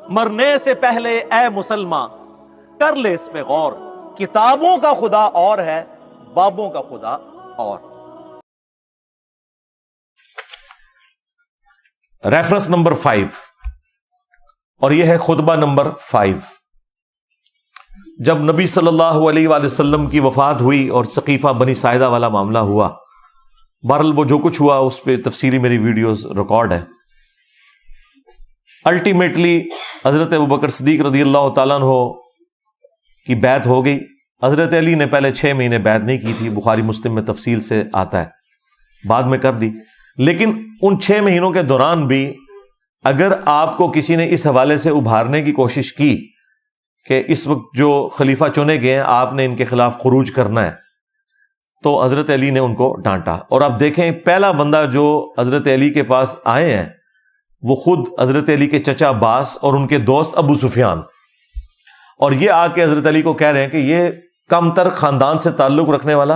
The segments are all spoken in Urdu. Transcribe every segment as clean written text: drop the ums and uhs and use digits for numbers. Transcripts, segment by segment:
مرنے سے پہلے اے مسلمان کر لے اس پہ غور، کتابوں کا خدا اور ہے، بابوں کا خدا اور۔ ریفرنس نمبر 5، اور یہ ہے خطبہ نمبر 5۔ جب نبی صلی اللہ علیہ وآلہ وسلم کی وفات ہوئی اور سقیفہ بنی ساعدہ والا معاملہ ہوا، بہرحال وہ جو کچھ ہوا اس پہ تفصیلی میری ویڈیوز ریکارڈ ہے۔ الٹیمیٹلی حضرت ابوبکر صدیق رضی اللہ تعالیٰ عنہ کی بیعت ہو گئی۔ حضرت علی نے پہلے 6 مہینے بیعت نہیں کی تھی، بخاری مسلم میں تفصیل سے آتا ہے، بعد میں کر دی۔ لیکن ان 6 مہینوں کے دوران بھی اگر آپ کو کسی نے اس حوالے سے ابھارنے کی کوشش کی کہ اس وقت جو خلیفہ چنے گئے ہیں آپ نے ان کے خلاف خروج کرنا ہے، تو حضرت علی نے ان کو ڈانٹا۔ اور آپ دیکھیں پہلا بندہ جو حضرت علی کے پاس آئے ہیں وہ خود حضرت علی کے چچا عباس اور ان کے دوست ابو سفیان، اور یہ آ کے حضرت علی کو کہہ رہے ہیں کہ یہ کم تر خاندان سے تعلق رکھنے والا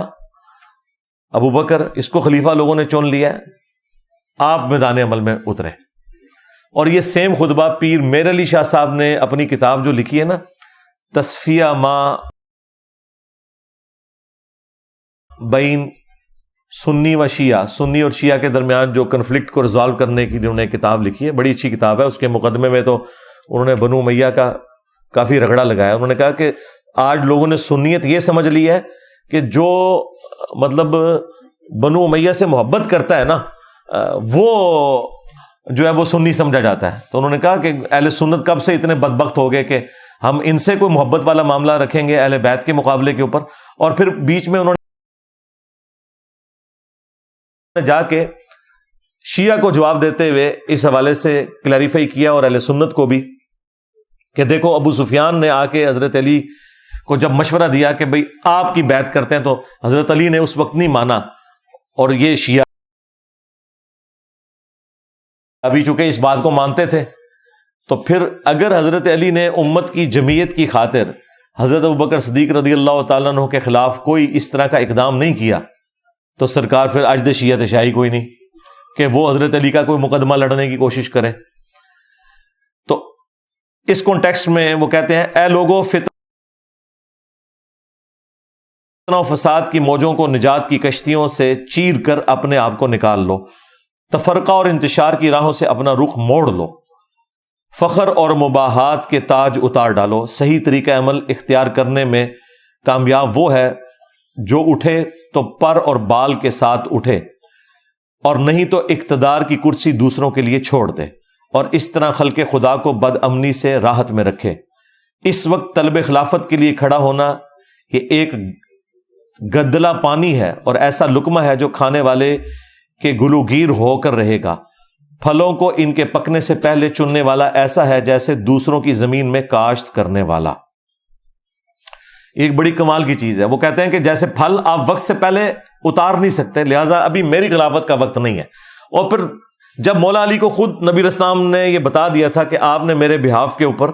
ابو بکر، اس کو خلیفہ لوگوں نے چن لیا ہے، آپ میدان عمل میں اترے۔ اور یہ سیم خطبہ پیر میر علی شاہ صاحب نے اپنی کتاب جو لکھی ہے نا، تصفیہ ما بین سنی و شیعہ، سنی اور شیعہ کے درمیان جو کنفلکٹ کو ریزالو کرنے کی انہوں نے کتاب لکھی ہے، بڑی اچھی کتاب ہے۔ اس کے مقدمے میں تو انہوں نے بنو امیہ کا کافی رگڑا لگایا۔ انہوں نے کہا کہ آج لوگوں نے سنیت یہ سمجھ لی ہے کہ جو مطلب بنو امیہ سے محبت کرتا ہے نا وہ جو ہے وہ سنی سمجھا جاتا ہے۔ تو انہوں نے کہا کہ اہل سنت کب سے اتنے بدبخت ہو گئے کہ ہم ان سے کوئی محبت والا معاملہ رکھیں گے اہل بیت کے مقابلے کے اوپر۔ اور پھر بیچ میں انہوں نے جا کے شیعہ کو جواب دیتے ہوئے اس حوالے سے کلیریفائی کیا اور اہل سنت کو بھی کہ دیکھو ابو سفیان نے آ کے حضرت علی کو جب مشورہ دیا کہ بھئی آپ کی بیعت کرتے ہیں، تو حضرت علی نے اس وقت نہیں مانا، اور یہ شیعہ ابھی چونکہ اس بات کو مانتے تھے۔ تو پھر اگر حضرت علی نے امت کی جمعیت کی خاطر حضرت ابوبکر صدیق رضی اللہ تعالیٰ عنہ کے خلاف کوئی اس طرح کا اقدام نہیں کیا، تو سرکار پھر اجد شیعہ شاہی کوئی نہیں کہ وہ حضرت علی کا کوئی مقدمہ لڑنے کی کوشش کریں۔ تو اس کانٹیکسٹ میں وہ کہتے ہیں اے لوگو، فتنہ و فساد کی موجوں کو نجات کی کشتیوں سے چیر کر اپنے آپ کو نکال لو، تفرقہ اور انتشار کی راہوں سے اپنا رخ موڑ لو، فخر اور مباحات کے تاج اتار ڈالو۔ صحیح طریقہ عمل اختیار کرنے میں کامیاب وہ ہے جو اٹھے تو پر اور بال کے ساتھ اٹھے، اور نہیں تو اقتدار کی کرسی دوسروں کے لیے چھوڑ دے، اور اس طرح خلق خدا کو بد امنی سے راحت میں رکھے۔ اس وقت طلب خلافت کے لیے کھڑا ہونا یہ ایک گدلا پانی ہے اور ایسا لقمہ ہے جو کھانے والے کے گلوگیر ہو کر رہے گا۔ پھلوں کو ان کے پکنے سے پہلے چننے والا ایسا ہے جیسے دوسروں کی زمین میں کاشت کرنے والا۔ ایک بڑی کمال کی چیز ہے، وہ کہتے ہیں کہ جیسے پھل آپ وقت سے پہلے اتار نہیں سکتے، لہٰذا ابھی میری خلافت کا وقت نہیں ہے۔ اور پھر جب مولا علی کو خود نبی اسلام نے یہ بتا دیا تھا کہ آپ نے میرے بہاف کے اوپر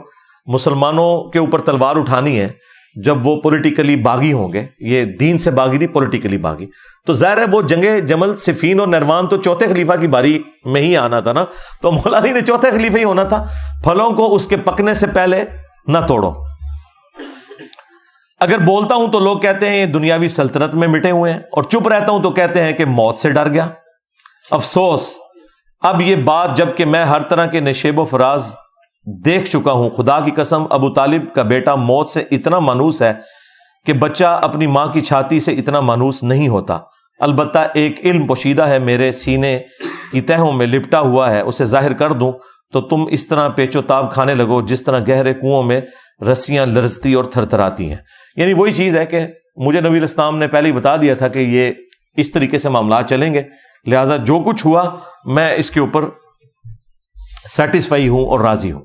مسلمانوں کے اوپر تلوار اٹھانی ہے جب وہ پولیٹیکلی باغی ہوں گے، یہ دین سے باغی نہیں، پولیٹیکلی باغی، تو ظاہر ہے وہ جنگ جمل صفین اور نروان تو چوتھے خلیفہ کی باری میں ہی آنا تھا نا، تو مولا علی نے چوتھے خلیفہ ہی ہونا تھا۔ پھلوں کو اس کے پکنے سے پہلے نہ توڑو۔ اگر بولتا ہوں تو لوگ کہتے ہیں یہ دنیاوی سلطنت میں مٹے ہوئے ہیں، اور چپ رہتا ہوں تو کہتے ہیں کہ موت سے ڈر گیا۔ افسوس، اب یہ بات جب کہ میں ہر طرح کے نشیب و فراز دیکھ چکا ہوں، خدا کی قسم ابو طالب کا بیٹا موت سے اتنا مانوس ہے کہ بچہ اپنی ماں کی چھاتی سے اتنا مانوس نہیں ہوتا۔ البتہ ایک علم پوشیدہ ہے میرے سینے کی تہوں میں لپٹا ہوا ہے، اسے ظاہر کر دوں تو تم اس طرح پیچ و تاب کھانے لگو جس طرح گہرے کنووں میں رسیاں لرزتی اور تھرتھراتی ہیں۔ یعنی وہی چیز ہے کہ مجھے نبی الاسلام نے پہلے ہی بتا دیا تھا کہ یہ اس طریقے سے معاملات چلیں گے، لہٰذا جو کچھ ہوا میں اس کے اوپر سیٹسفائی ہوں اور راضی ہوں۔